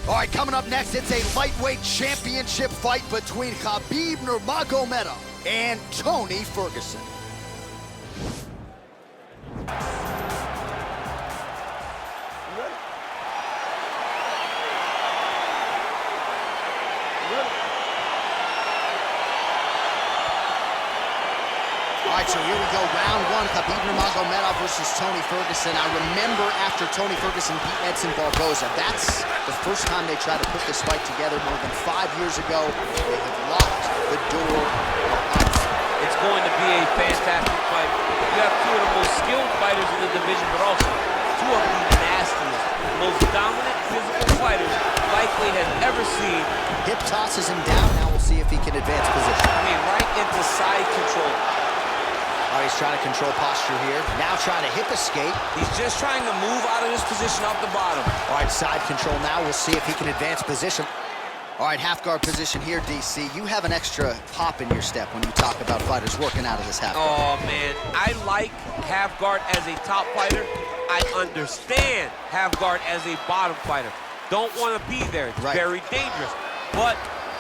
All right, coming up next, it's a lightweight championship fight between Khabib Nurmagomedov and Tony Ferguson. All right, so here we go, round one, Khabib Nurmagomedov versus Tony Ferguson. I remember after Tony Ferguson beat Edson Barboza, that's the first time they tried to put this fight together more than 5 years ago. They have locked the door up. It's going to be a fantastic fight. You have two of the most skilled fighters in the division, but also two of the nastiest, most dominant physical fighters lightweight has ever seen. Hip tosses him down. Now we'll see if he can advance position. I mean, right into side control. Oh, he's trying to control posture here. Now trying to hip escape. He's just trying to move out of this position off the bottom. All right, side control now. We'll see if he can advance position. All right, half guard position here, DC. You have an extra pop in your step when you talk about fighters working out of this half guard. Oh, man. I like half guard as a top fighter. I understand half guard as a bottom fighter. Don't want to be there. It's very dangerous. But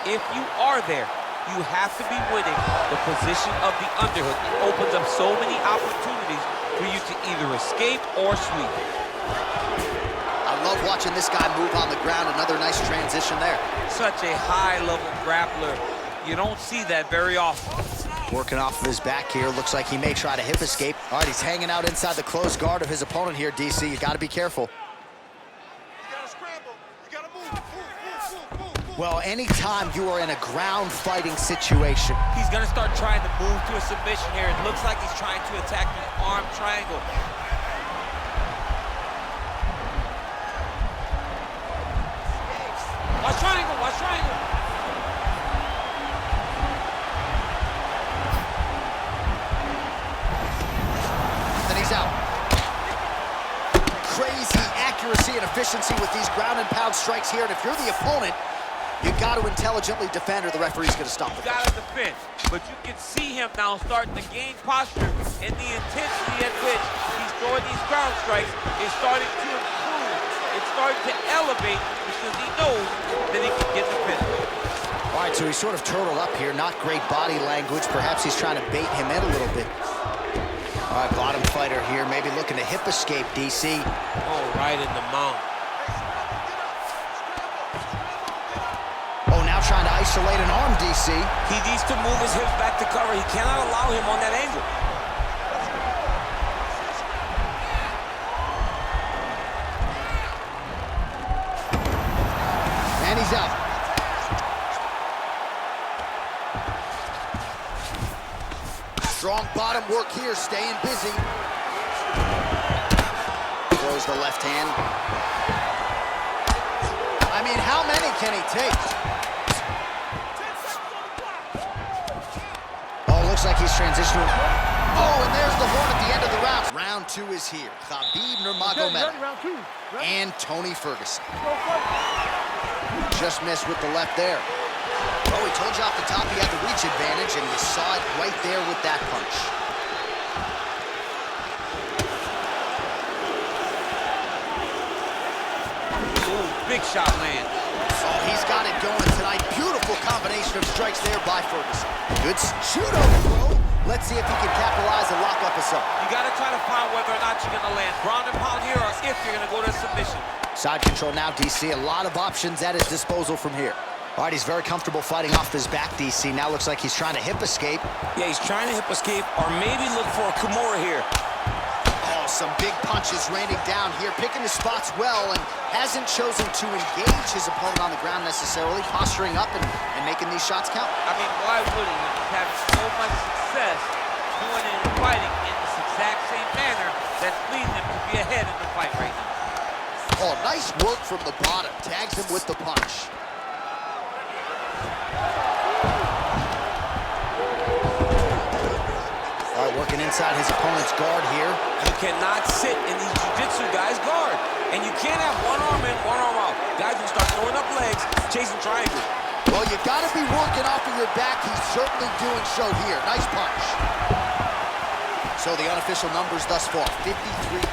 if you are there, you have to be winning the position of the underhook. It opens up so many opportunities for you to either escape or sweep. I love watching this guy move on the ground. Another nice transition there. Such a high-level grappler. You don't see that very often. Working off of his back here. Looks like he may try to hip escape. All right, he's hanging out inside the closed guard of his opponent here, DC. You got to be careful. Well, anytime you are in a ground fighting situation, he's gonna start trying to move to a submission here. It looks like he's trying to attack the arm triangle. Watch triangle, watch triangle. Then he's out. Crazy accuracy and efficiency with these ground and pound strikes here. And if you're the opponent, you got to intelligently defend or the referee's going to stop the fight. You got to defend, but you can see him now starting to gain posture, and the intensity at which he's throwing these ground strikes is starting to improve. It's starting to elevate because he knows that he can get the finish. All right, so he's sort of turtled up here. Not great body language. Perhaps he's trying to bait him in a little bit. All right, bottom fighter here, maybe looking to hip escape, DC. Oh, right in the mount. Trying to isolate an arm, DC. He needs to move his hips back to cover. He cannot allow him on that angle. And he's out. Strong bottom work here, staying busy. Throws the left hand. I mean, how many can he take? Looks like he's transitioning. Oh, and there's the horn at the end of the round. Round two is here. Khabib Nurmagomedov and Tony Ferguson. Just missed with the left there. Oh, he told you off the top he had the reach advantage, and you saw it right there with that punch. Ooh, big shot land. Oh, he's got it going tonight. Beautiful combination of strikes there by Ferguson. Good judo throw. Let's see if he can capitalize and lock up a sub. You got to try to find whether or not you're going to land ground and pound here or if you're going to go to submission. Side control now, DC. A lot of options at his disposal from here. All right, he's very comfortable fighting off his back, DC. Now looks like he's trying to hip escape. Yeah, he's trying to hip escape or maybe look for a Kimura here. Some big punches raining down here, picking his spots well, and hasn't chosen to engage his opponent on the ground necessarily, posturing up and making these shots count. I mean, why wouldn't he? He's having so much success doing it and fighting in this exact same manner that's leading him to be ahead in the fight right now. Oh, nice work from the bottom. Tags him with the punch. All right, working inside his opponent's guard here. You cannot sit in these jiu-jitsu guys' guard. And you can't have one arm in, one arm out. Guys will start throwing up legs, chasing triangles. Well, you got to be working off of your back. He's certainly doing so here. Nice punch. So the unofficial numbers thus far, 53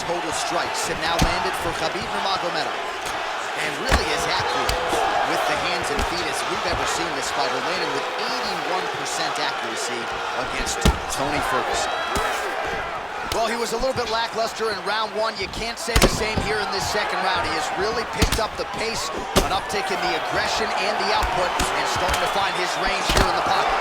total strikes have now landed for Khabib Nurmagomedov. And really is accurate. fighter, landing with 81% accuracy against Tony Ferguson. Well, he was a little bit lackluster in round one. You can't say the same here in this second round. He has really picked up the pace, an uptick in the aggression and the output, and starting to find his range here in the pocket.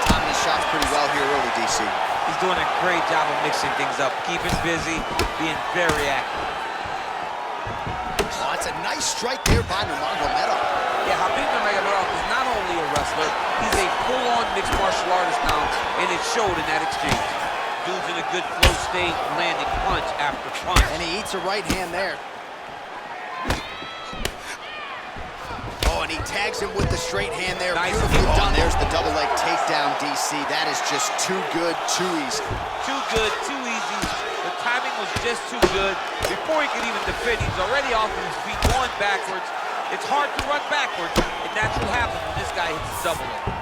Timing his shots pretty well here early, DC. He's doing a great job of mixing things up, keeping busy, being very active. Oh, that's a nice strike there by Nurmagomedov. Yeah, Khabib Nurmagomedov is not only a wrestler, he's a full-on mixed martial artist now, and it showed in that exchange. Dude's in a good flow state, landing punch after punch. And he eats a right hand there. Oh, and he tags him with the straight hand there. Nice. Beautifully done. There's the double leg takedown, DC. That is just too good, too easy. Too good, too easy. The timing was just too good. Before he could even defend, he's already off of his feet, going backwards. It's hard to run backwards, and that's what happens when this guy hits a double leg.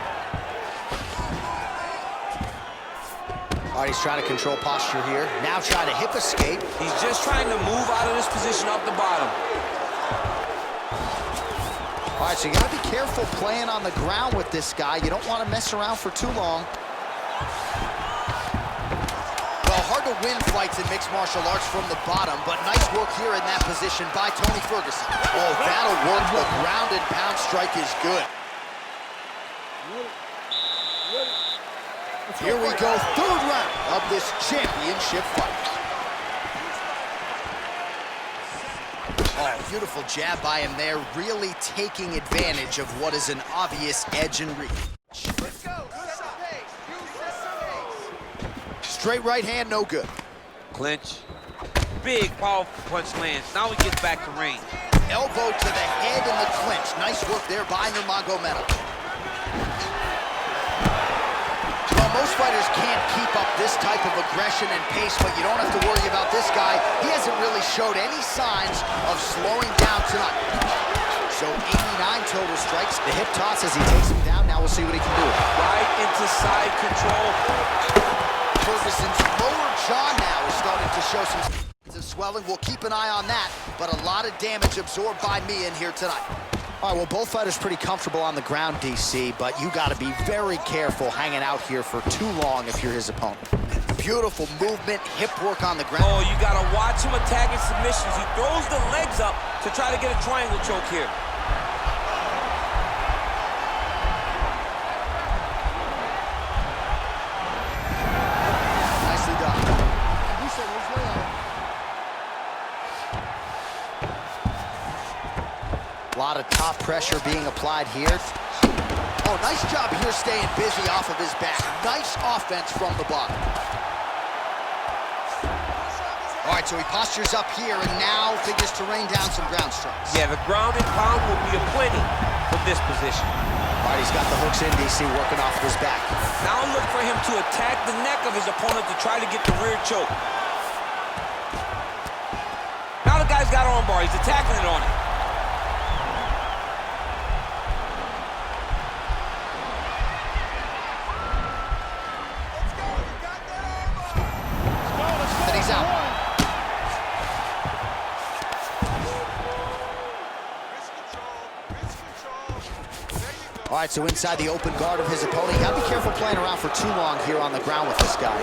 All right, he's trying to control posture here. Now trying to hip escape. He's just trying to move out of this position off the bottom. All right, so you gotta be careful playing on the ground with this guy. You don't want to mess around for too long. Well, hard to win fights in mixed martial arts from the bottom, but nice work here in that position by Tony Ferguson. Oh, that'll work. The ground and pound strike is good. Here we go, third round of this championship fight. Oh, beautiful jab by him there, really taking advantage of what is an obvious edge and reach. Let's go. Straight right hand, no good. Clinch. Big, powerful punch lands. Now he gets back to range. Elbow to the head in the clinch. Nice work there by Nurmagomedov. Well, most fighters can't keep up this type of aggression and pace, but you don't have to worry about this guy. He hasn't really showed any signs of slowing down tonight. So 89 total strikes. The hip toss as he takes him down. Now we'll see what he can do. Right into side control. Ferguson's lower jaw now is starting to show some signs of swelling. We'll keep an eye on that, but a lot of damage absorbed by me in here tonight. All right, well, both fighters pretty comfortable on the ground, DC, but you got to be very careful hanging out here for too long if you're his opponent. Beautiful movement, hip work on the ground. Oh, you got to watch him attacking submissions. He throws the legs up to try to get a triangle choke here. Nicely done. A lot of top pressure being applied here. Oh, nice job here staying busy off of his back. Nice offense from the bottom. All right, so he postures up here and now figures to rain down some ground strikes. Yeah, the ground and pound will be aplenty from this position. All right, he's got the hooks in, DC, working off of his back. Now look for him to attack the neck of his opponent to try to get the rear choke. Now the guy's got armbar. He's attacking it on it. He's out. All right, so inside the open guard of his opponent. You gotta be careful playing around for too long here on the ground with this guy.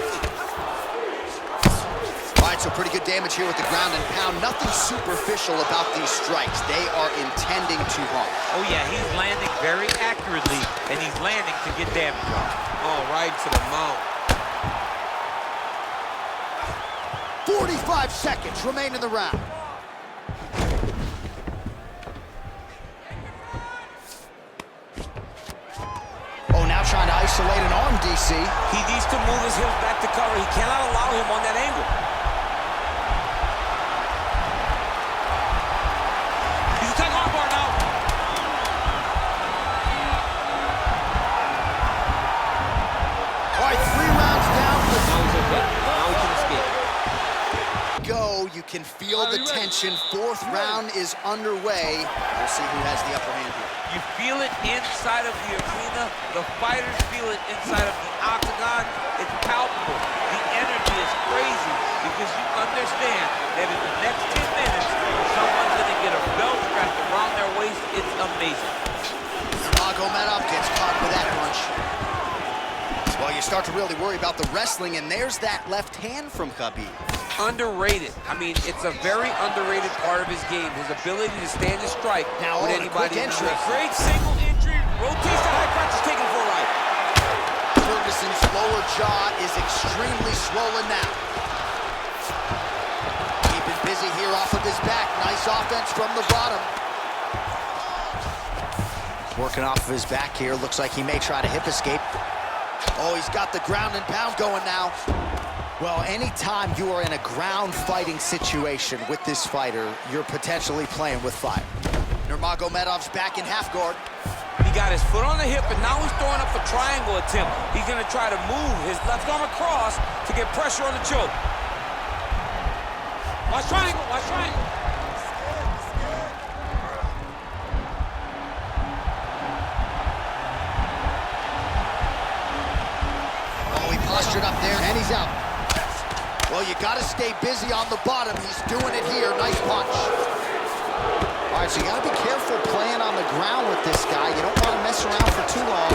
All right, so pretty good damage here with the ground and pound. Nothing superficial about these strikes. They are intending to harm. Oh, yeah, he's landing very accurately, and he's landing to get damage on. Oh, right to the mount. 45 seconds remain in the round. Oh, now trying to isolate an arm, DC. He needs to move his hips back to cover. He cannot allow him on that angle. He's attacking armbar now. All right, 3 rounds down. Now he's okay. Now he can escape. Go, you can feel the tension. 4th round is underway. We'll see who has the upper hand here. You feel it inside of the arena. The fighters feel it inside of the octagon. It's palpable. The energy is crazy because you understand that in the next 10 minutes, someone's going to get a belt wrapped around their waist. It's amazing. Nurmagomedov gets caught with that punch. Well, you start to really worry about the wrestling, and there's that left hand from Khabib. Underrated. I mean, it's a very underrated part of his game. His ability to stand and strike Now, with a anybody quick in the entry. ring. Great single entry. Rotates that high crotch, is taken for a ride. Ferguson's lower jaw is extremely swollen now. Keeping busy here off of his back. Nice offense from the bottom. Working off of his back here. Looks like he may try to hip escape. Oh, he's got the ground and pound going now. Well, anytime you are in a ground fighting situation with this fighter, you're potentially playing with fire. Nurmagomedov's back in half guard. He got his foot on the hip, and now he's throwing up a triangle attempt. He's going to try to move his left arm across to get pressure on the choke. Watch triangle, watch triangle. Oh, he postured up there, and he's out. Well, you got to stay busy on the bottom. He's doing it here. Nice punch. All right, so you got to be careful playing on the ground with this guy. You don't want to mess around for too long.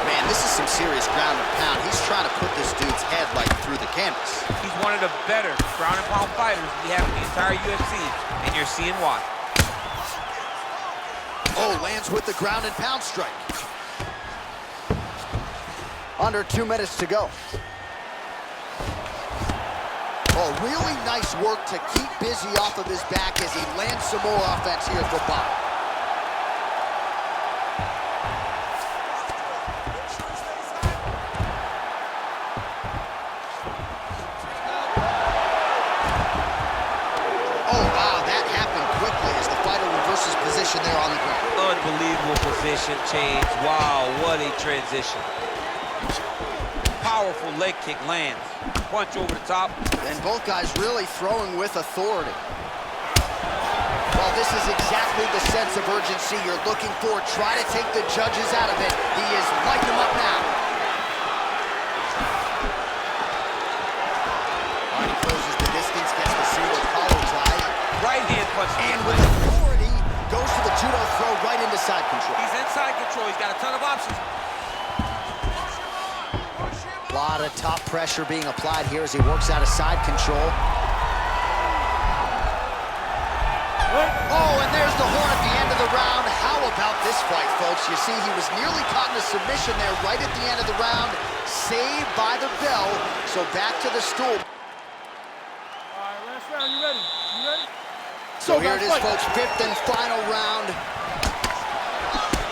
Man, this is some serious ground and pound. He's trying to put this dude's head like through the canvas. He's one of the better ground and pound fighters we have in the entire UFC, and you're seeing why. Oh, lands with the ground and pound strike. Under 2 minutes to go. Oh, really nice work to keep busy off of his back as he lands some more offense here for Bob. Oh, wow, that happened quickly as the fighter reverses position there on the ground. Unbelievable position change. Wow, what a transition. Powerful leg kick lands. Punch over the top. And both guys really throwing with authority. Well, this is exactly the sense of urgency you're looking for. Try to take the judges out of it. He is lighting them up now. Already closes the distance, gets the single collar tie. Right hand punch. And with authority, goes to the judo throw right into side control. He's inside control. He's got a ton of options. A lot of top pressure being applied here as he works out of side control. Oh, and there's the horn at the end of the round. How about this fight, folks? You see, he was nearly caught in a submission there right at the end of the round. Saved by the bell. So back to the stool. All right, last round. You ready? You ready? So here it is, folks. Fifth and final round.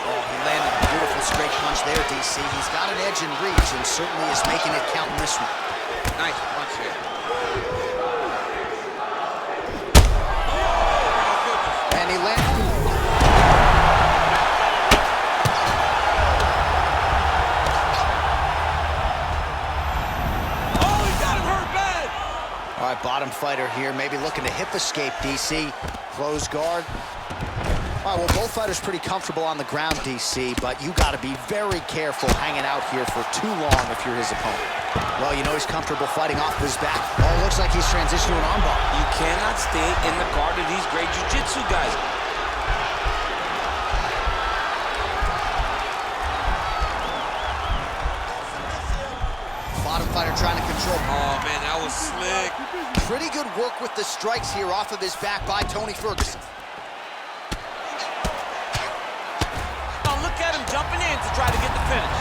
Oh, he landed a beautiful straight punch there, DC. He's got an edge in reach and certainly is making it count in this one. Nice punch here. And he landed. Oh, he got him hurt bad. All right, bottom fighter here, maybe looking to hip escape, DC. Close guard. All right, well, both fighters pretty comfortable on the ground, DC, but you got to be very careful hanging out here for too long if you're his opponent. Well, you know he's comfortable fighting off his back. Oh, looks like he's transitioning to an armbar. You cannot stay in the guard of these great jiu-jitsu guys. Bottom fighter trying to control. Oh, man, that was slick. Pretty good work with the strikes here off of his back by Tony Ferguson. Oh, look at him jumping in to try to get the finish.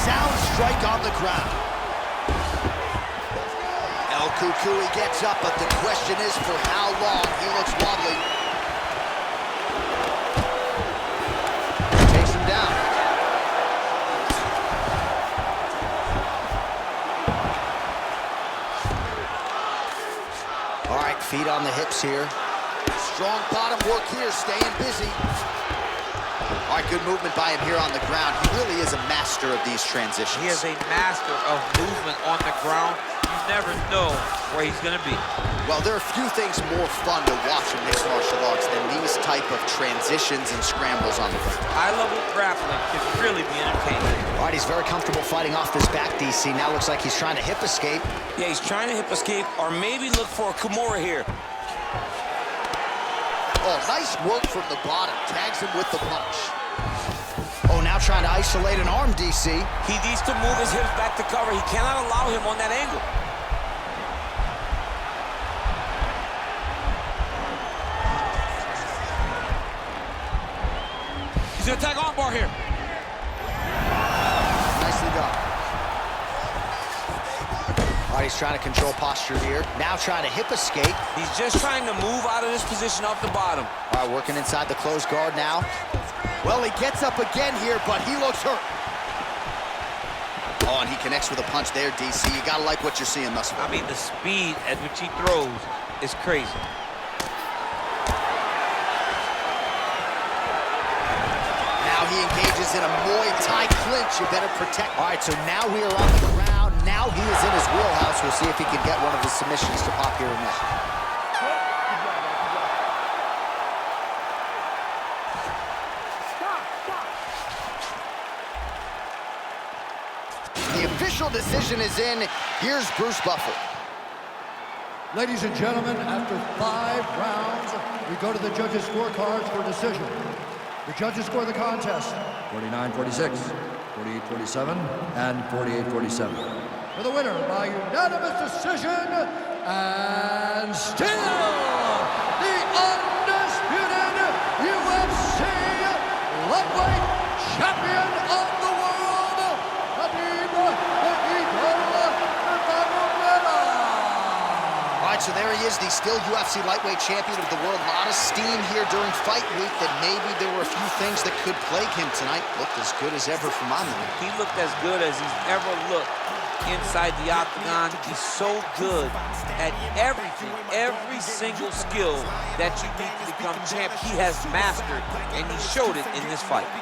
Sound strike on the ground. El Cucuy gets up, but the question is for how long. He looks wobbly. Takes him down. All right, feet on the hips here. Strong bottom work here, staying busy. All right, good movement by him here on the ground. He really is a master of these transitions. He is a master of movement on the ground. You never know where he's going to be. Well, there are few things more fun to watch in mixed martial arts than these type of transitions and scrambles on the ground. High-level grappling can really be entertaining. All right, he's very comfortable fighting off his back, DC. Now looks like he's trying to hip escape. Yeah, he's trying to hip escape or maybe look for a Kimura here. Oh, nice work from the bottom. Tags him with the punch. Oh, now trying to isolate an arm, DC. He needs to move his hips back to cover. He cannot allow him on that angle. He's gonna tag on bar here. Nicely done. All right, he's trying to control posture here. Now trying to hip escape. He's just trying to move out of this position off the bottom. All right, working inside the closed guard now. Well, he gets up again here, but he looks hurt. Oh, and he connects with a punch there, DC. You gotta like what you're seeing thus far. I mean, the speed at which he throws is crazy. Now he engages in a Muay Thai clinch. You better protect. All right, so now we are on the ground. Now he is in his wheelhouse. We'll see if he can get one of his submissions to pop here or not. The official decision is in. Here's Bruce Buffer. Ladies and gentlemen, after 5 rounds, we go to the judges' scorecards for decision. The judges score the contest 49-46, 48-47, and 48-47. For the winner by unanimous decision, and still the undisputed UFC lightweight champion of the world, Khabib Nurmagomedov. All right, so there he is, the still UFC lightweight champion of the world. A lot of steam here during fight week that maybe there were a few things that could plague him tonight. Looked as good as ever from my man. He looked as good as he's ever looked inside the octagon. He's so good at everything, every single skill that you need to become champ. He has mastered, and he showed it in this fight.